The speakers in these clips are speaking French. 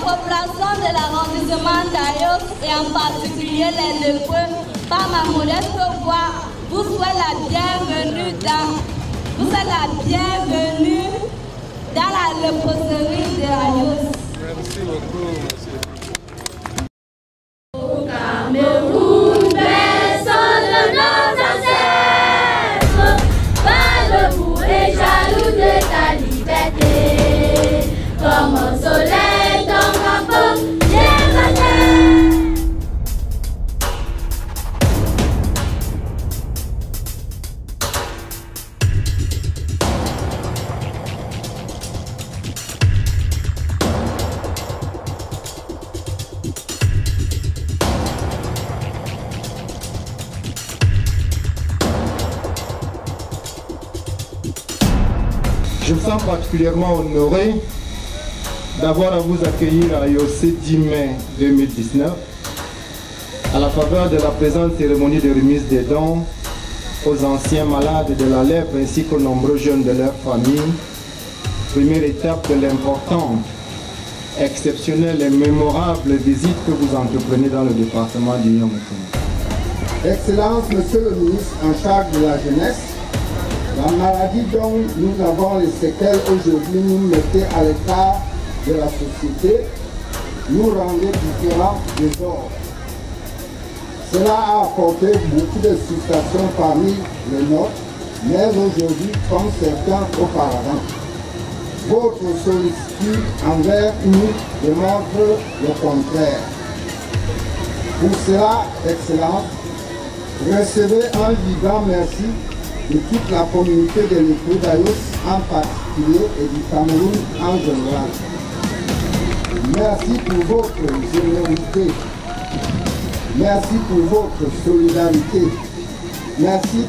population de l'arrondissement d'Ayos et en particulier les lépreux, par ma modeste voix, vous souhaitez la bienvenue dans la léproserie de Ayos. Merci beaucoup, monsieur. Au Cameroun, personne de nos ancêtres, pas debout et jaloux de ta liberté. Comme un soleil, ton drapeau, les matins. Je me sens particulièrement honoré d'avoir à vous accueillir à Yossé 10 mai 2019 à la faveur de la présente cérémonie de remise des dons aux anciens malades de la lèpre ainsi qu'aux nombreux jeunes de leur famille, première étape de l'importante, exceptionnelle et mémorable visite que vous entreprenez dans le département du Yom. Excellence, Monsieur le ministre en charge de la jeunesse, la maladie dont nous avons les séquelles aujourd'hui nous mettait à l'écart de la société, nous rendait différents des autres. Cela a apporté beaucoup de frustrations parmi les nôtres, mais aujourd'hui, comme certains auparavant, votre sollicitude envers nous démontre le contraire. Pour cela, Excellence, recevez un vibrant merci de toute la communauté de lépreux d'Ayos en particulier et du Cameroun en général. Merci pour votre générosité. Merci pour votre solidarité. Merci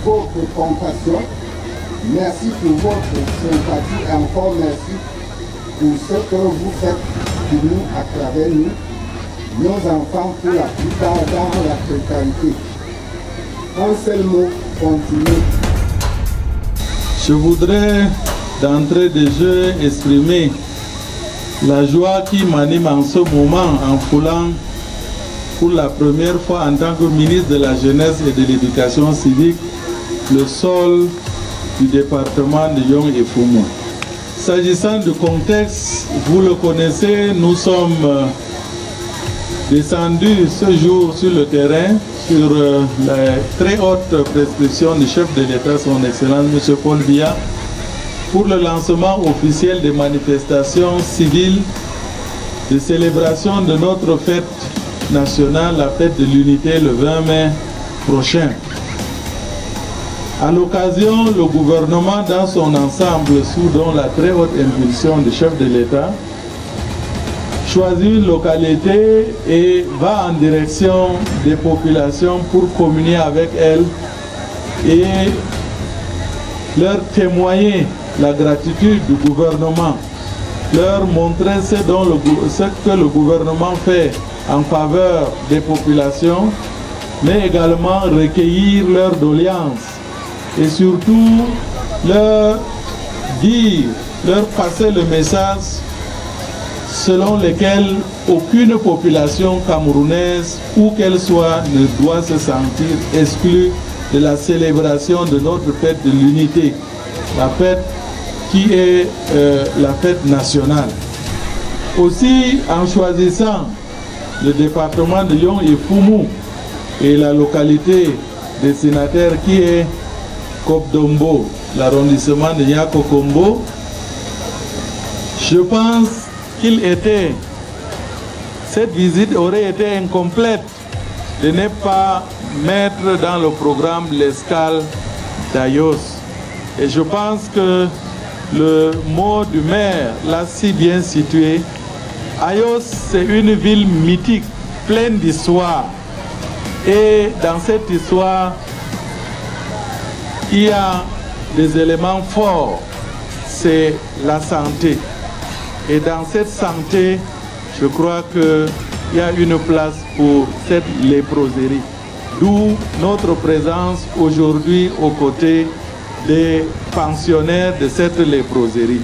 pour votre compassion. Merci pour votre sympathie et encore merci pour ce que vous faites pour nous à travers nous, nos enfants pour la plupart dans la précarité. Un seul mot, continuez. Je voudrais d'entrée de jeu exprimer la joie qui m'anime en ce moment en foulant pour la première fois en tant que ministre de la Jeunesse et de l'Éducation civique le sol du département de Yon et Foumou. S'agissant du contexte, vous le connaissez, nous sommes descendus ce jour sur le terrain sur la très haute prescription du chef de l'État, son Excellence M. Paul Biya, pour le lancement officiel des manifestations civiles de célébration de notre fête nationale, la fête de l'unité, le 20 mai prochain. À l'occasion, le gouvernement dans son ensemble, sous donc la très haute impulsion du chef de l'État, choisit une localité et va en direction des populations pour communier avec elles et leur témoigner la gratitude du gouvernement, leur montrer ce que le gouvernement fait en faveur des populations, mais également recueillir leurs doléances et surtout leur dire, leur passer le message selon lequel aucune population camerounaise, où qu'elle soit, ne doit se sentir exclue de la célébration de notre fête de l'unité, la fête qui est la fête nationale. Aussi, en choisissant le département de Yon et Foumou et la localité destinataire qui est Kopdombo, l'arrondissement de Yakokombo, je pense cette visite aurait été incomplète de ne pas mettre dans le programme l'escale d'Ayos. Et je pense que le mot du maire l'a si bien situé. Ayos, c'est une ville mythique, pleine d'histoire. Et dans cette histoire, il y a des éléments forts. C'est la santé. Et dans cette santé, je crois qu'il y a une place pour cette léproserie. D'où notre présence aujourd'hui aux côtés des pensionnaires de cette léproserie.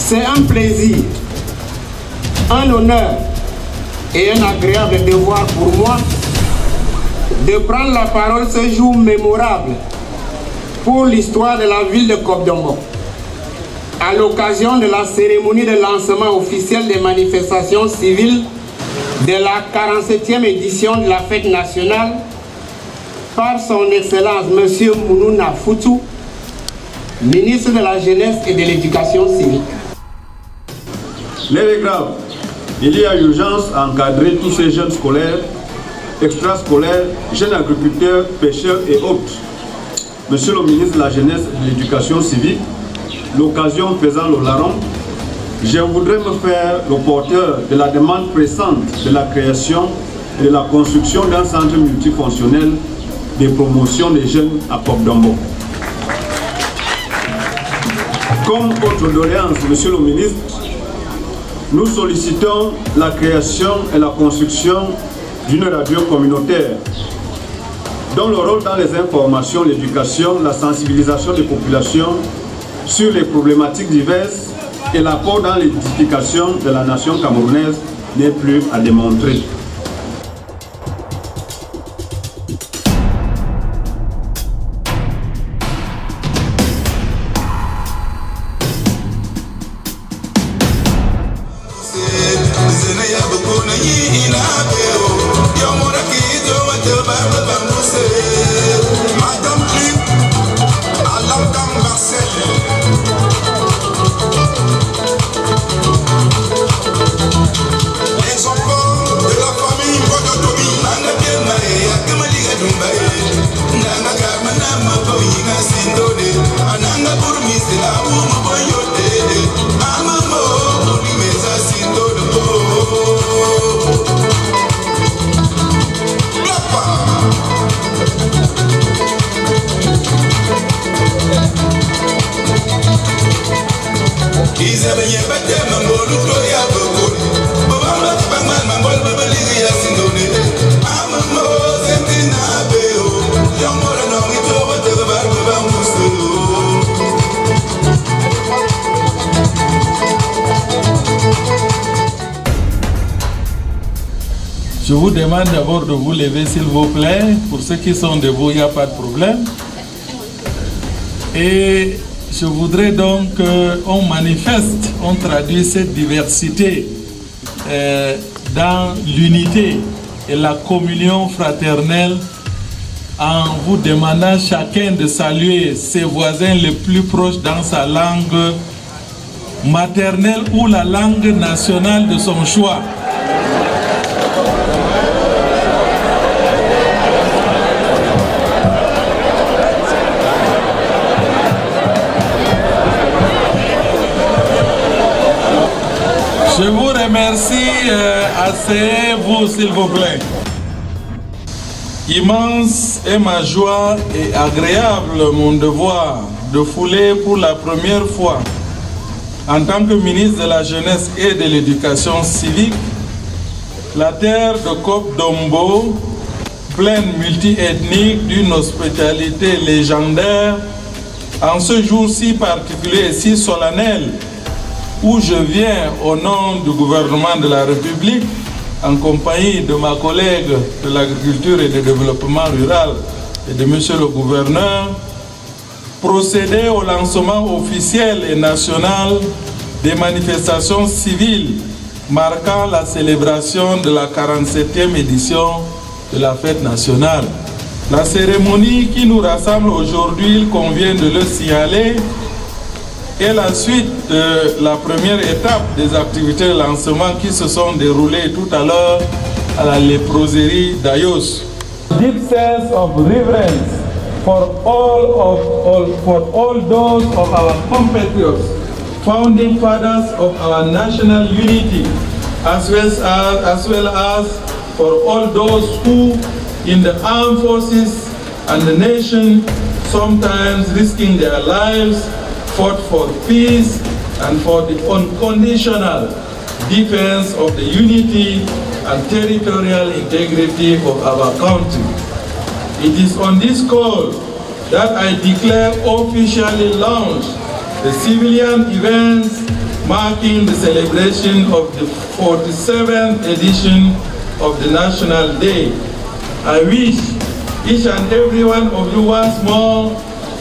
C'est un plaisir, un honneur et un agréable devoir pour moi de prendre la parole ce jour mémorable pour l'histoire de la ville de Kop-Dombo, à l'occasion de la cérémonie de lancement officiel des manifestations civiles de la 47e édition de la fête nationale par son Excellence M. Mounouna Foutou, ministre de la Jeunesse et de l'Éducation civique. L'heure est grave. Il y a urgence à encadrer tous ces jeunes scolaires, extrascolaires, jeunes agriculteurs, pêcheurs et autres. Monsieur le ministre de la Jeunesse et de l'Éducation civique, l'occasion faisant le larron, je voudrais me faire le porteur de la demande pressante de la création et de la construction d'un centre multifonctionnel de promotion des jeunes à Kop-Dombo. Comme autre doléance, monsieur le ministre, nous sollicitons la création et la construction d'une radio communautaire dont le rôle dans les informations, l'éducation, la sensibilisation des populations sur les problématiques diverses et l'apport dans l'édification de la nation camerounaise n'est plus à démontrer. Je vous demande d'abord de vous lever s'il vous plaît. Pour ceux qui sont debout, il n'y a pas de problème. Et je voudrais donc qu'on manifeste, on traduit cette diversité dans l'unité et la communion fraternelle en vous demandant chacun de saluer ses voisins les plus proches dans sa langue maternelle ou la langue nationale de son choix. Je vous remercie, asseyez-vous s'il vous plaît. Immense est ma joie et agréable mon devoir de fouler pour la première fois en tant que ministre de la Jeunesse et de l'Éducation civique la terre de Kop-Dombo, pleine multiethnique d'une hospitalité légendaire, en ce jour si particulier et si solennel où je viens au nom du gouvernement de la République, en compagnie de ma collègue de l'agriculture et du développement rural et de monsieur le gouverneur, procéder au lancement officiel et national des manifestations civiles marquant la célébration de la 47e édition de la fête nationale. La cérémonie qui nous rassemble aujourd'hui, il convient de le signaler, et la suite de la première étape des activités de lancement qui se sont déroulées tout à l'heure à la léproserie d'Ayos. Deep sense of reverence for all those of our compatriots, founding fathers of our national unity, as well as for all those who, in the armed forces and the nation, sometimes risking their lives, fought for peace and for the unconditional defense of the unity and territorial integrity of our country. It is on this call that I declare officially launched the civilian events marking the celebration of the 47th edition of the National Day. I wish each and every one of you once more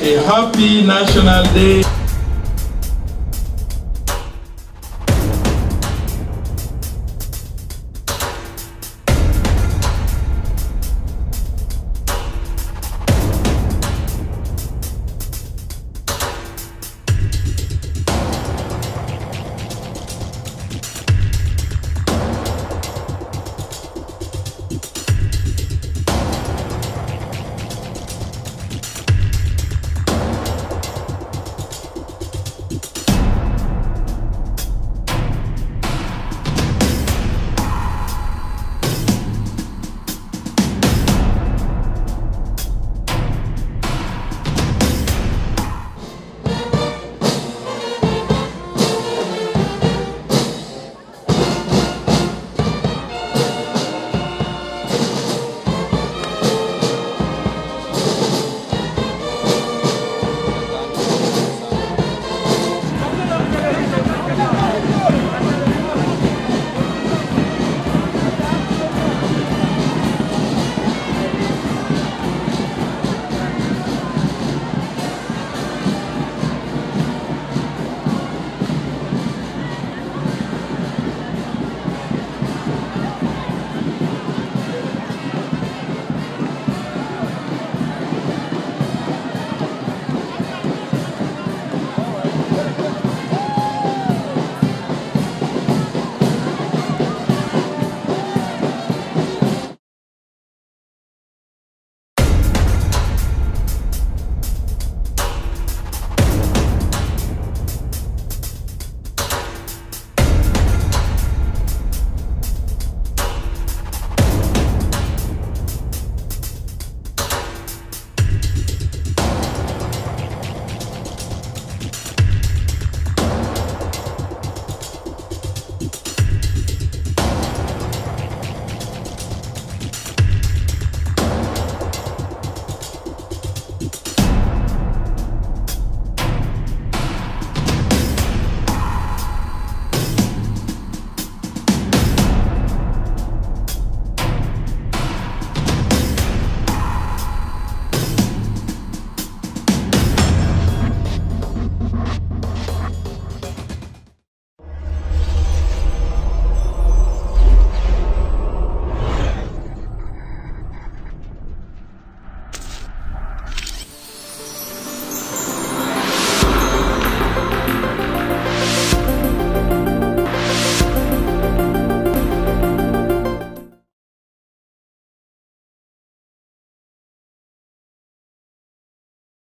a happy National Day.